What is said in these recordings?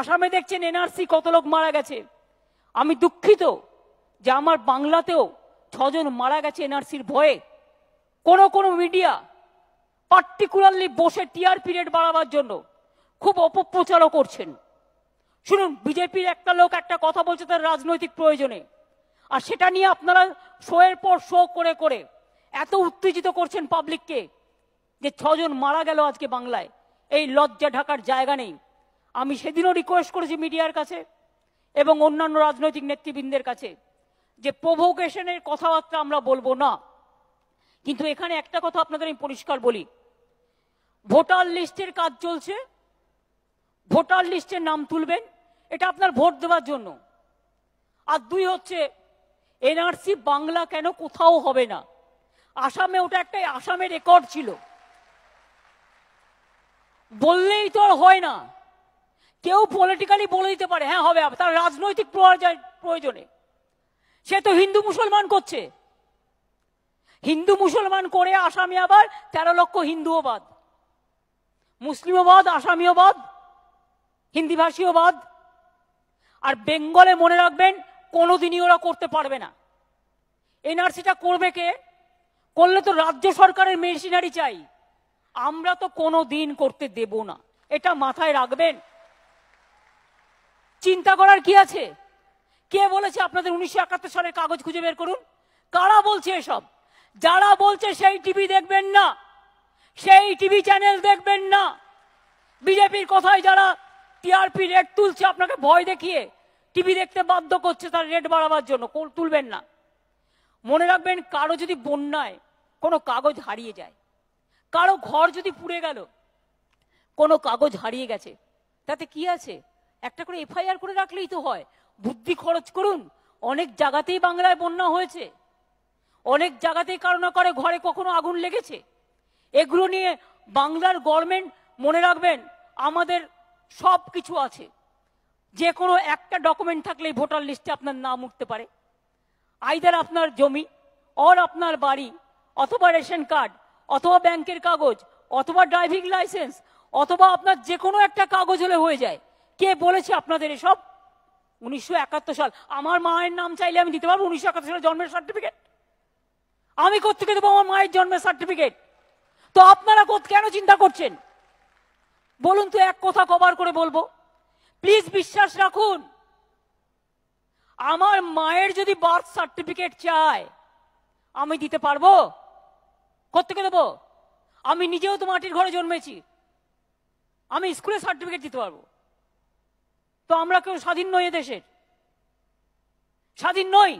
আসামে দেখছেন এনআরসি কত লোক মারা গেছে। আমি দুঃখিত যে আমার বাংলাতেও 6 জন মারা গেছে এনআরসির ভয়ে। কোন মিডিয়া পার্টিকুলারলি বসে টিআরপি রেট বাড়াবার জন্য খুব অপপ্রচারও করছেন। শুনুন, বিজেপির একটা লোক একটা কথা বলছে তার রাজনৈতিক প্রয়োজনে, আর সেটা নিয়ে আপনারা শোয়ের পর শো করে করে এত উত্তেজিত করছেন পাবলিককে যে 6 জন মারা গেল আজকে বাংলায়। এই লজ্জা ঢাকার জায়গা নেই। আমি সেদিনও রিকোয়েস্ট করেছি মিডিয়ার কাছে এবং অন্যান্য রাজনৈতিক নেতৃবৃন্দের কাছে যে প্রভোকেশনের কথাবার্তা আমরা বলবো না। কিন্তু এখানে একটা কথা আপনাদের আমি পরিষ্কার বলি, ভোটার লিস্টের কাজ চলছে, ভোটার লিস্টের নাম তুলবেন, এটা আপনার ভোট দেওয়ার জন্য। আর 2 হচ্ছে এনআরসি বাংলা কেন কোথাও হবে না। আসামে ওটা একটা আসামের রেকর্ড ছিল, বললেই তো আর হয় না। কেউ পলিটিক্যালি বলে দিতে পারে হ্যাঁ হবে, তার রাজনৈতিক প্রয়োজনে। সে তো হিন্দু মুসলমান করছে, হিন্দু মুসলমান করে আসামে আবার 13 লক্ষ হিন্দুও বাদ, মুসলিমও বাদ, আসামিও বাদ, হিন্দি ভাষীও বাদ। আর বেঙ্গলে মনে রাখবেন কোনোদিনই ওরা করতে পারবে না। এনআরসিটা করবে কে? করলে তো রাজ্য সরকারের মেশিনারি চাই, আমরা তো কোনো দিন করতে দেব না, এটা মাথায় রাখবেন। চিন্তা করার কি আছে? কে বলেছে আপনাদের 1971 সালের কাগজ খুঁজে বের করুন? কারা বলছে এসব? যারা বলছে সেই টিভি দেখবেন না, সেই টিভি চ্যানেল দেখবেন না। বিজেপির কথায় যারা টিআরপি রেট তুলছে, আপনাকে ভয় দেখিয়ে টিভি দেখতে বাধ্য করছে তার রেট বাড়াবার জন্য, তুলবেন না। মনে রাখবেন, কারো যদি বন্যায় কোনো কাগজ হারিয়ে যায়, কারো ঘর যদি পুড়ে গেল, কোনো কাগজ হারিয়ে গেছে, তাতে কি আছে? একটা করে এফআইআর করে রাখলেই তো হয়। বুদ্ধি খরচ করুন। অনেক জায়গাতেই বাংলায় বন্যা হয়েছে, অনেক জায়গাতেই কারো না কারো ঘরে কখনো আগুন লেগেছে। এগুলো নিয়ে বাংলার গভর্নমেন্ট, মনে রাখবেন আমাদের সব কিছু আছে। যে কোনো একটা ডকুমেন্ট থাকলেই ভোটার লিস্টে আপনার নাম উঠতে পারে। আইদার আপনার জমি, অর আপনার বাড়ি, অথবা রেশন কার্ড, অথবা ব্যাংকের কাগজ, অথবা ড্রাইভিং লাইসেন্স, অথবা আপনার যে কোনো একটা কাগজ হলে হয়ে যায়। কে বলেছে আপনাদের এসব? 1971 সাল। আমার মায়ের নাম চাইলে আমি দিতে পারবো 1971 সালের জন্মের সার্টিফিকেট? আমি কোত্থেকে দেবো আমার মায়ের জন্মের সার্টিফিকেট? তো আপনারা কেন চিন্তা করছেন বলুন তো? এক কথা কবার করে বলবো, প্লিজ বিশ্বাস রাখুন, আমার মায়ের যদি বার্থ সার্টিফিকেট চায় আমি দিতে পারবো। কোত্থেকে দেবো? আমি নিজেও তো মাটির ঘরে জন্মেছি, আমি স্কুলের সার্টিফিকেট দিতে পারবো। তো আমরা কেউ স্বাধীন নই? এদেশের স্বাধীন নই?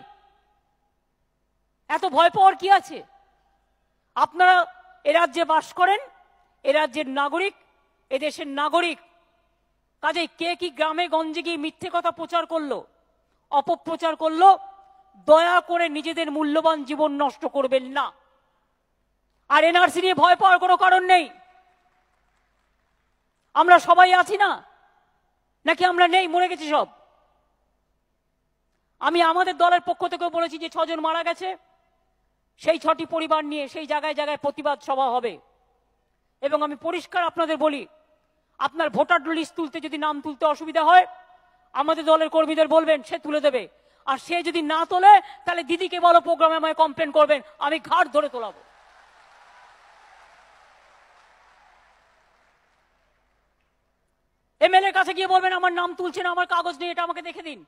এত ভয় পাওয়ার কি আছে? আপনারা এ রাজ্যে বাস করেন, এ রাজ্যের নাগরিক, এদেশের নাগরিক। কাজে কে কি গ্রামে গঞ্জে গিয়ে মিথ্যে কথা প্রচার করলো, অপপ্রচার করলো, দয়া করে নিজেদের মূল্যবান জীবন নষ্ট করবেন না। আর এনআরসি নিয়ে ভয় পাওয়ার কোনো কারণ নেই। আমরা সবাই আছি না, নাকি আমরা নেই, মরে গেছি সব? আমি আমাদের দলের পক্ষ থেকেও বলেছি যে 6 জন মারা গেছে, সেই 6টি পরিবার নিয়ে সেই জায়গায় জায়গায় প্রতিবাদ সভা হবে। এবং আমি পরিষ্কার আপনাদের বলি, আপনার ভোটার লিস্ট তুলতে যদি নাম তুলতে অসুবিধা হয়, আমাদের দলের কর্মীদের বলবেন, সে তুলে দেবে। আর সে যদি না তোলে, তাহলে দিদিকে বলো প্রোগ্রামে আমায় কমপ্লেন করবেন, আমি ঘাট ধরে তোলাবো। এমএলএ কাছে গিয়ে বলবেন আমার নাম তুলছে না, আমার কাগজ নেই, এটা আমাকে দেখে দিন।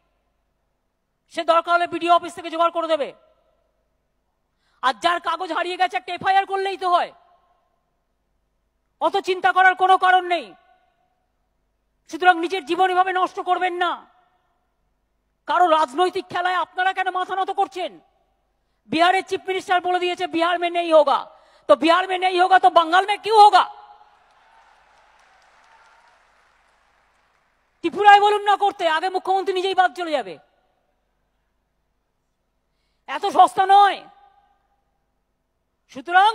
সে দরকার হলে বিডিও অফিস থেকে জোগাড় করে দেবে। আর যার কাগজ হারিয়ে গেছে একটা এফআইআর করলেই তো হয়। অত চিন্তা করার কোনো কারণ নেই। সুতরাং নিজের জীবন এভাবে নষ্ট করবেন না। কারো রাজনৈতিক খেলায় আপনারা কেন মাথা নত করছেন? বিহারের চিফ মিনিস্টার বলে দিয়েছে বিহার में नहीं होगा, तो बिहार में नहीं होगा तो बंगाल में क्यों होगा? ত্রিপুরায় বলুন না করতে, আগে মুখ্যমন্ত্রী নিজেই বাদ চলে যাবে। এত সস্তা নয়। সুতরাং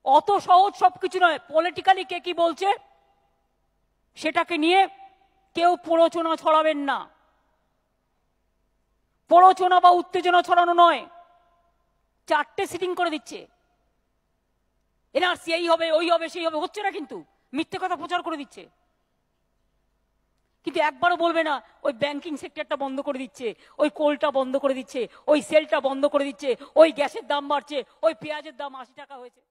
অত সহজ সবকিছু নয়। পলিটিক্যালি কে কি বলছে সেটাকে নিয়ে কেউ প্ররোচনা ছড়াবেন না। প্ররোচনা বা উত্তেজনা ছড়ানো নয়। 4টে সিটিং করে দিচ্ছে, এনআরসি এই হবে, ওই হবে, সেই হবে, হচ্ছে না, কিন্তু মিথ্যে কথা প্রচার করে দিচ্ছে। কিন্তু একবারও বলবে না ওই ব্যাংকিং সেক্টরটা বন্ধ করে দিচ্ছে, ওই কোলটা বন্ধ করে দিচ্ছে, ওই সেলটা বন্ধ করে দিচ্ছে, ওই গ্যাসের দাম বাড়ছে, ওই পেঁয়াজের দাম 80 টাকা হয়েছে।